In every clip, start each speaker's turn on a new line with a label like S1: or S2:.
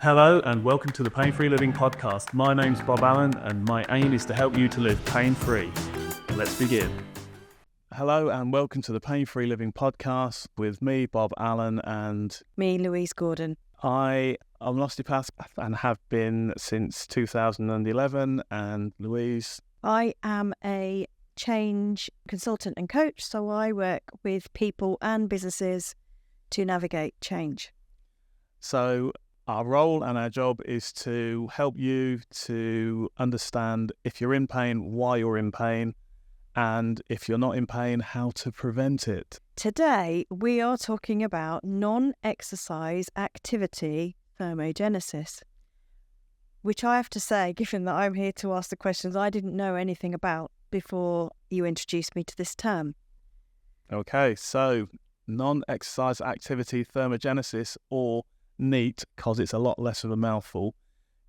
S1: Hello and welcome to the Pain-Free Living Podcast. My name's Bob Allen and my aim is to help you to live pain-free. Let's begin. Hello and welcome to the Pain-Free Living Podcast with me, Bob Allen, and
S2: me, Louise Gordon.
S1: I am an osteopath and have been since 2011. And Louise?
S2: I am a change consultant and coach, so I work with people and businesses to navigate change.
S1: So our role and our job is to help you to understand if you're in pain, why you're in pain, and if you're not in pain, how to prevent it.
S2: Today, we are talking about non-exercise activity thermogenesis, which I have to say, given that I'm here to ask the questions, I didn't know anything about before you introduced me to this term.
S1: Okay, so non-exercise activity thermogenesis, or NEAT, because it's a lot less of a mouthful,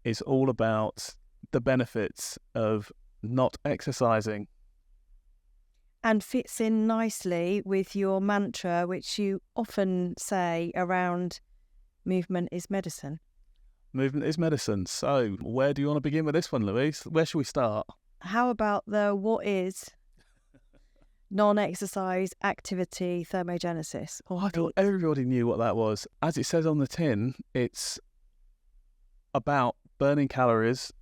S1: is all about the benefits of not exercising.
S2: And fits in nicely with your mantra, which you often say around movement is medicine.
S1: Movement is medicine. So where do you want to begin with this one, Louise? Where should we start?
S2: How about what is non-exercise activity thermogenesis?
S1: I thought everybody knew what that was. As it says on the tin, it's about burning calories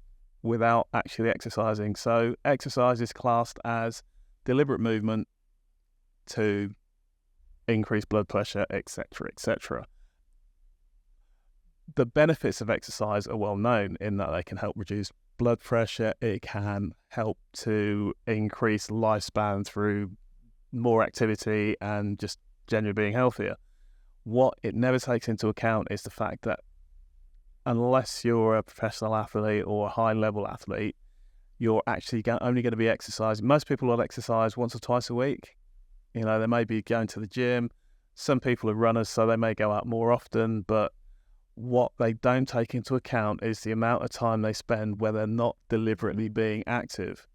S1: without actually exercising. So exercise is classed as deliberate movement to increase blood pressure, etc., etc. The benefits of exercise are well known in that they can help reduce blood pressure. It can help to increase lifespan through more activity and just generally being healthier. What it never takes into account is the fact that unless you're a professional athlete or a high-level athlete, you're actually only going to be exercising. Most people will exercise once or twice a week. You know, they may be going to the gym. Some people are runners, so they may go out more often, but what they don't take into account is the amount of time they spend where they're not deliberately being active.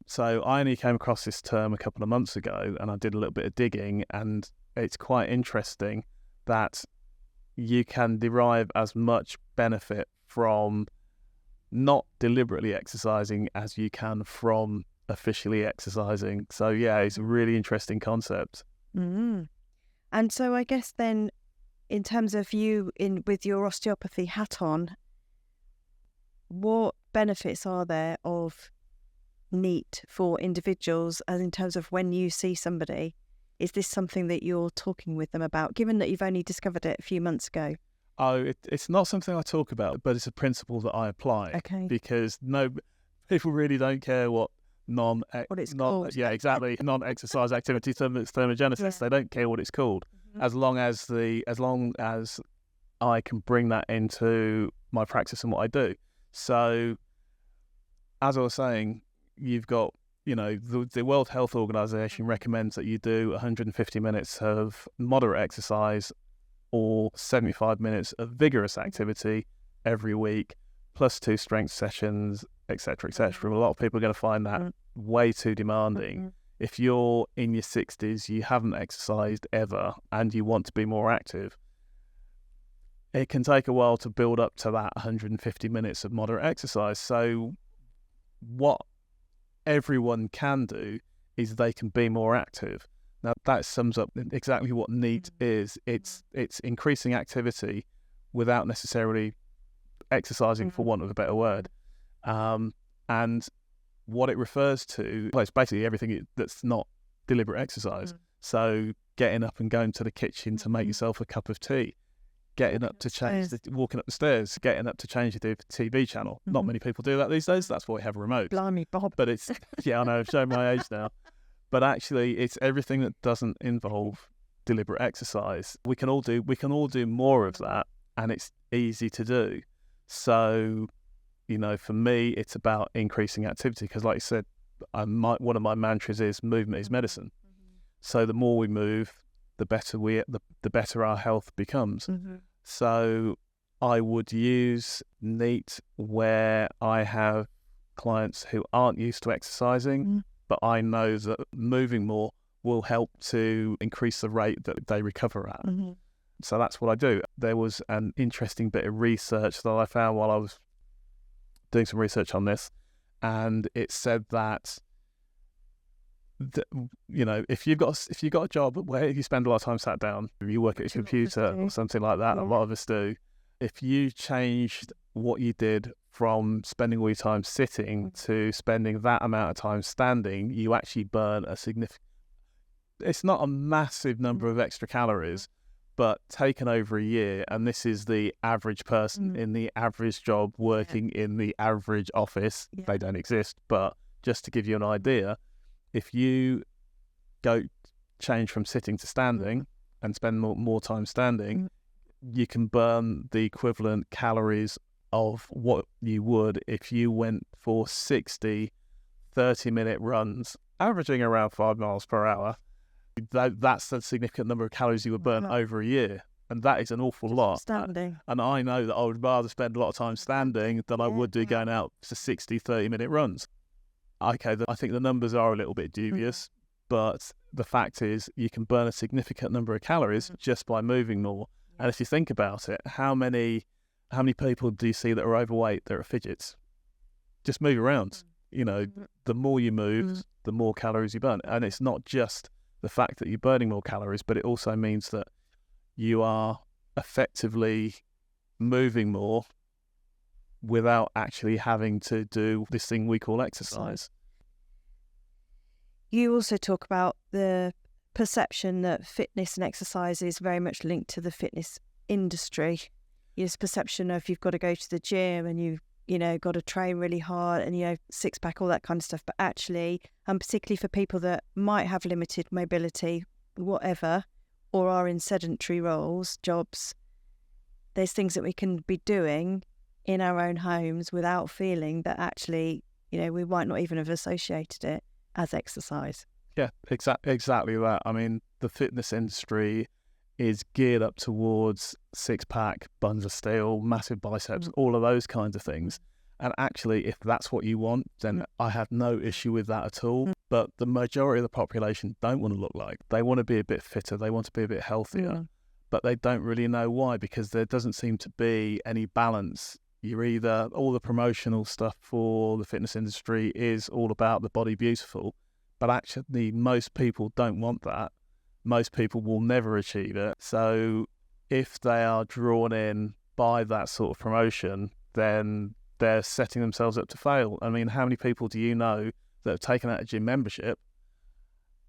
S1: So I only came across this term a couple of months ago, and I did a little bit of digging, and it's quite interesting that you can derive as much benefit from not deliberately exercising as you can from officially exercising. So yeah, it's a really interesting concept.
S2: Mm. And so I guess then, in terms of you with your osteopathy hat on, what benefits are there of NEAT for individuals, as in terms of when you see somebody? Is this something that you're talking with them about, given that you've only discovered it a few months ago?
S1: Oh, it's not something I talk about, but it's a principle that I apply.
S2: Okay.
S1: Because people really don't care what
S2: what it's called.
S1: Yeah, exactly. Non-exercise activity thermogenesis. Yeah. They don't care what it's called, as long as I can bring that into my practice and what I do. So, as I was saying, you've got, the World Health Organization recommends that you do 150 minutes of moderate exercise or 75 minutes of vigorous activity every week, plus 2 strength sessions, etc., etc. A lot of people are going to find that way too demanding. If you're in your 60s, you haven't exercised ever, and you want to be more active, it can take a while to build up to that 150 minutes of moderate exercise. So what everyone can do is they can be more active. Now, that sums up exactly what NEAT is. It's increasing activity without necessarily exercising, for want of a better word. And what it refers to, well, it's basically everything that's not deliberate exercise. So getting up and going to the kitchen to make yourself a cup of tea, getting up to change, walking up the stairs, getting up to change the TV channel. Not many people do that these days. That's why we have remotes.
S2: Blimey, Bob.
S1: But it's, yeah, I know, I've shown my age now. But actually, it's everything that doesn't involve deliberate exercise. We can all do more of that, and it's easy to do. So, for me, it's about increasing activity, because, like you said, one of my mantras is movement is medicine. So the more we move, the better our health becomes. So I would use NEAT where I have clients who aren't used to exercising, but I know that moving more will help to increase the rate that they recover at. So that's what I do. There was an interesting bit of research that I found while I was doing some research on this, and it said that if you've got a job where you spend a lot of time sat down, you work at a computer or something like that, a lot of us do. If you changed what you did from spending all your time sitting to spending that amount of time standing, you actually burn a significant. It's not a massive number of extra calories, but taken over a year, and this is the average person in the average job working in the average office. They don't exist, but just to give you an idea, if you go change from sitting to standing and spend more time standing, you can burn the equivalent calories of what you would if you went for 60 30-minute runs, averaging around 5 miles per hour. That's a significant number of calories you would burn over a year. And that is an awful lot.
S2: Standing.
S1: And I know that I would rather spend a lot of time standing than I would do going out to 60 30-minute runs. Okay, I think the numbers are a little bit dubious, but the fact is you can burn a significant number of calories just by moving more. And if you think about it, how many people do you see that are overweight that are fidgets? Just move around. The more you move, the more calories you burn. And it's not just the fact that you're burning more calories, but it also means that you are effectively moving more without actually having to do this thing we call exercise.
S2: You also talk about the perception that fitness and exercise is very much linked to the fitness industry. This perception of you've got to go to the gym and you've got to train really hard and, six pack, all that kind of stuff. But actually, and particularly for people that might have limited mobility, whatever, or are in sedentary roles, jobs, there's things that we can be doing in our own homes without feeling that actually, we might not even have associated it as exercise.
S1: Yeah, exactly that. I mean, the fitness industry is geared up towards six-pack, buns of steel, massive biceps, all of those kinds of things. And actually, if that's what you want, then I have no issue with that at all. But the majority of the population don't want to look like. They want to be a bit fitter. They want to be a bit healthier. But they don't really know why, because there doesn't seem to be any balance. You're either, all the promotional stuff for the fitness industry is all about the body beautiful, but actually most people don't want that. Most people will never achieve it. So if they are drawn in by that sort of promotion, then they're setting themselves up to fail. I mean, how many people do you know that have taken out a gym membership,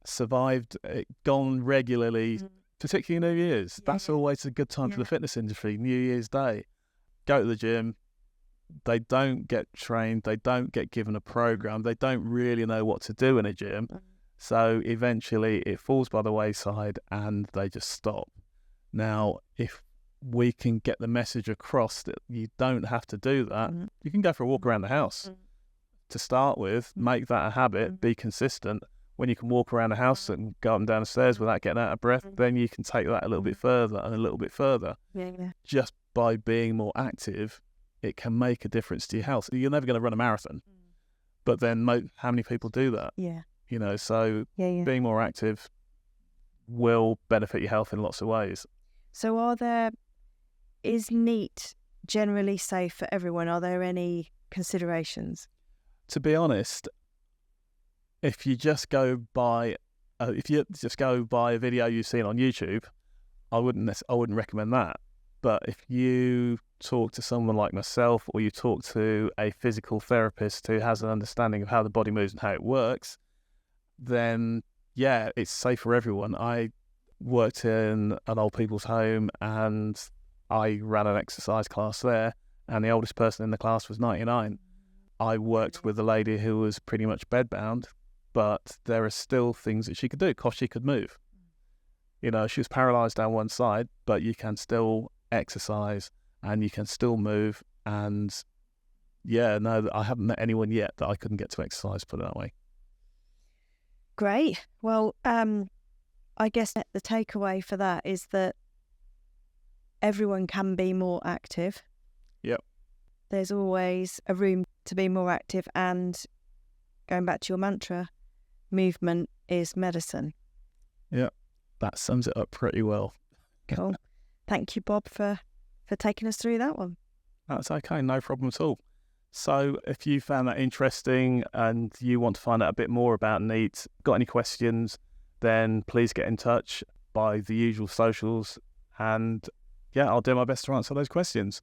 S1: survived, gone regularly, particularly New Year's? That's always a good time for the fitness industry, New Year's Day. Go to the gym. They don't get trained. They don't get given a program. They don't really know what to do in a gym. So eventually it falls by the wayside and they just stop. Now, if we can get the message across that you don't have to do that, you can go for a walk around the house to start with, make that a habit, be consistent. When you can walk around the house and go up and down the stairs without getting out of breath, then you can take that a little bit further and a little bit further. Just by being more active, it can make a difference to your health. You're never going to run a marathon, but then how many people do that? So being more active will benefit your health in lots of ways.
S2: So is NEAT generally safe for everyone? Are there any considerations?
S1: To be honest, if you just go by a video you've seen on YouTube, I wouldn't recommend that. But if you talk to someone like myself, or you talk to a physical therapist who has an understanding of how the body moves and how it works, then yeah, it's safe for everyone. I worked in an old people's home and I ran an exercise class there, and the oldest person in the class was 99. I worked with a lady who was pretty much bedbound, but there are still things that she could do because she could move. She was paralysed down one side, but you can still exercise and you can still move. And I haven't met anyone yet that I couldn't get to exercise, put it that way.
S2: Great. Well, I guess the takeaway for that is that everyone can be more active.
S1: Yep.
S2: There's always a room to be more active, and going back to your mantra, movement is medicine.
S1: Yeah, that sums it up pretty well.
S2: Cool. thank you, Bob, for taking us through that one.
S1: That's okay, no problem at all. So if you found that interesting and you want to find out a bit more about NEAT, got any questions, then please get in touch by the usual socials, and yeah, I'll do my best to answer those questions.